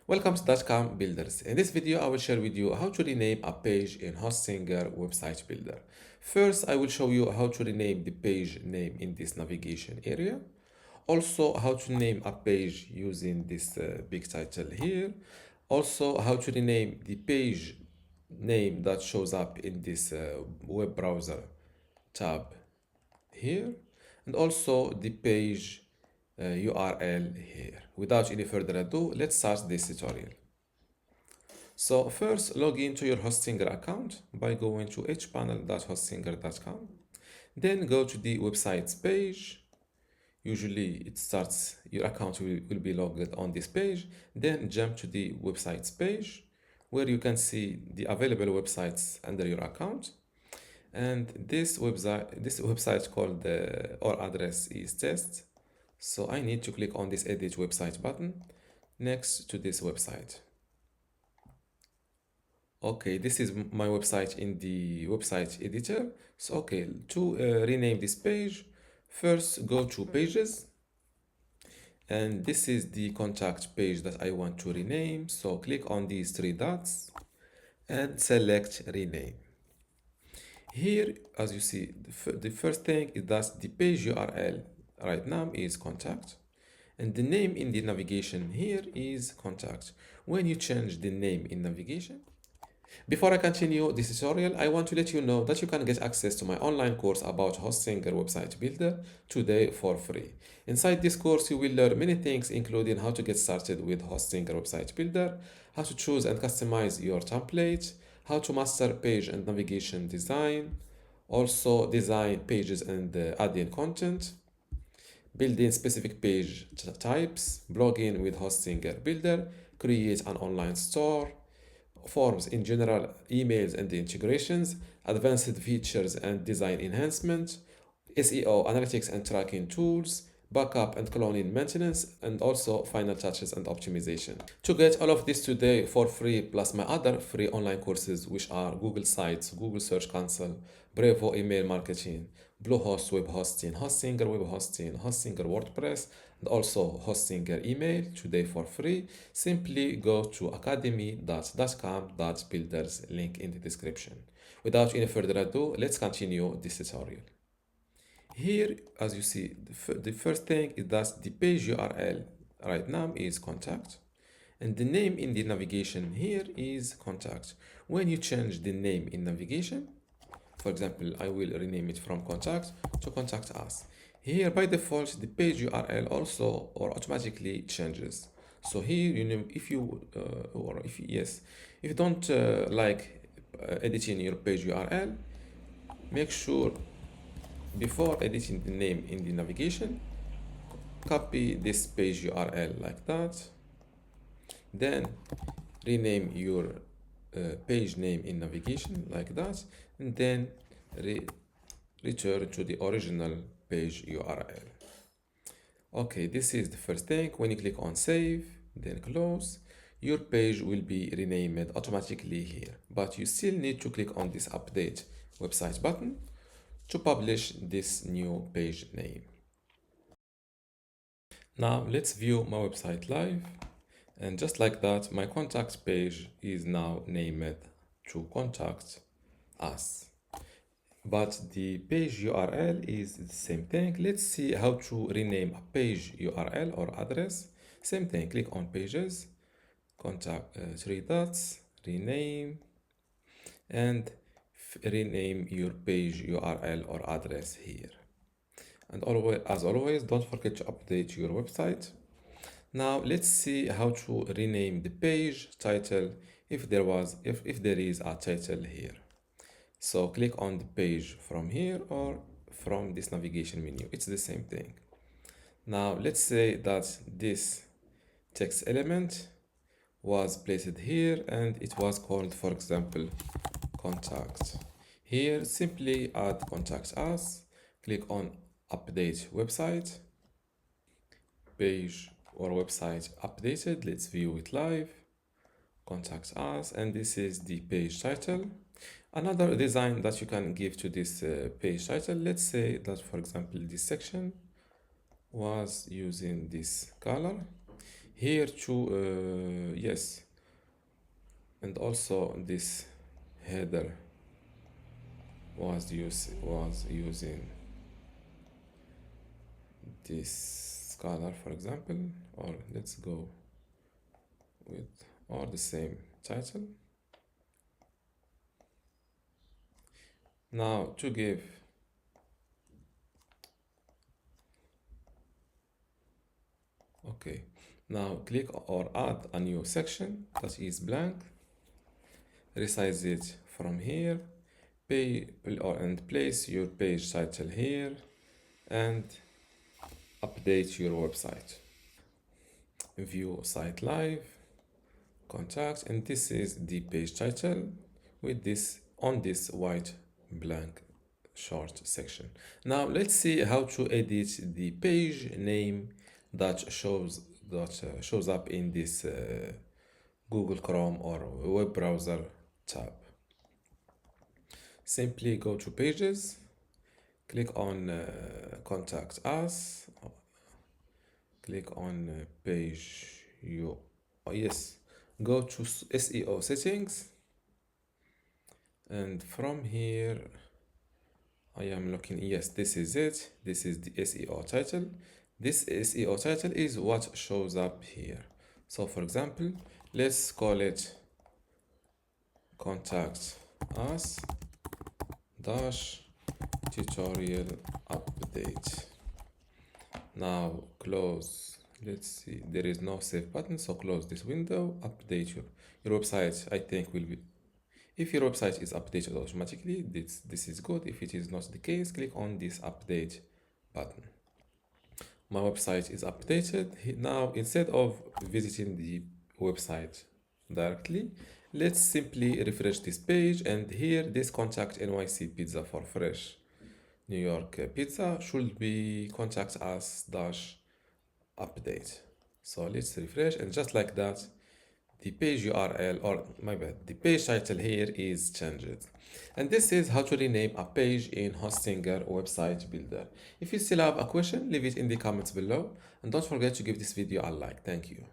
Welcome to dotcom builders. In this video, I will share with you how to rename a page in Hostinger website builder. First, I will show you how to rename the page name in this navigation area. Also, how to name a page using this big title here. Also, how to rename the page name that shows up in this web browser tab here, and also the page URL here. Without any further ado, let's start this tutorial. So first, log into your Hostinger account by going to hpanel.hostinger.com. Then go to the websites page. Usually it starts, your account will be logged on this page. Then jump to the websites page where you can see the available websites under your account. And this website called or address is test. So I need to click on this edit website button next to this website. Okay, this is my website in the website editor. So okay, to rename this page, first go to pages, and this is the contact page that I want to rename. So click on these three dots and select rename. Here, as you see, the first thing is that the page URL right now is contact, and the name in the navigation here is contact. When you change the name in navigation, before I continue this tutorial, I want to let you know that you can get access to my online course about Hostinger website builder today for free. Inside this course, you will learn many things, including how to get started with Hostinger website builder, how to choose and customize your template, how to master page and navigation design, also design pages and add in content, building specific page types, blogging with Hostinger builder, create an online store, forms in general, emails and the integrations, advanced features and design enhancement, SEO, analytics and tracking tools, backup and cloning maintenance, and also final touches and optimization. To get all of this today for free, plus my other free online courses, which are Google Sites, Google Search Console, Brevo email marketing, Bluehost web hosting, Hostinger web hosting, Hostinger WordPress, and also Hostinger email today for free, simply go to academy.dotcom.builders, link in the description. Without any further ado, let's continue this tutorial. Here, as you see, the first thing is that the page URL right now is contact, and the name in the navigation here is contact. When you change the name in navigation, for example, I will rename it from contact to contact us. Here, by default, the page URL also or automatically changes. So here, you know, if you if you don't like editing your page URL, make sure before editing the name in the navigation, copy this page URL like that, then rename your page name in navigation like that, and then return to the original page URL. Okay, this is the first thing. When you click on save, then close, your page will be renamed automatically here, but you still need to click on this update website button to publish this new page name. Now let's view my website live, and just like that, my contact page is now named to contact us, but the page URL is the same thing. Let's see how to rename a page URL or address. Same thing, click on pages, contact, three dots, rename, and rename your page URL or address here. And always, as always, don't forget to update your website. Now let's see how to rename the page title if there is a title here. So click on the page from here or from this navigation menu. It's the same thing. Now let's say that this text element was placed here and it was called, for example, contact. Here, simply add contact us, click on update website, page or website updated. Let's view it live, contact us, and this is the page title. Another design that you can give to this page title, let's say that, for example, this section was using this color. Here to yes, and also this header was using this color, for example, or let's go with or the same title. Now to give okay, now click or add a new section that is blank, resize it from here, and place your page title here and update your website. View site live, contacts, and this is the page title with this on this white blank short section. Now let's see how to edit the page name that shows up in this Google Chrome or web browser tab. Simply go to pages, click on contact us, click on page you yes, go to SEO settings, and from here I am looking, yes, this is it. This is the SEO title. This SEO title is what shows up here. So for example, let's call it contact us dash tutorial update. Now close. Let's see, there is no save button, so close this window, update your website. I think will be, if your website is updated automatically, this is good. If it is not the case, click on this update button. My website is updated. Now, instead of visiting the website directly, let's simply refresh this page, and here this contact NYC pizza for fresh New York pizza should be contact us dash update. So let's refresh, and just like that, the page URL, or my bad, the page title here is changed. And this is how to rename a page in Hostinger website builder. If you still have a question, leave it in the comments below, and don't forget to give this video a like. Thank you.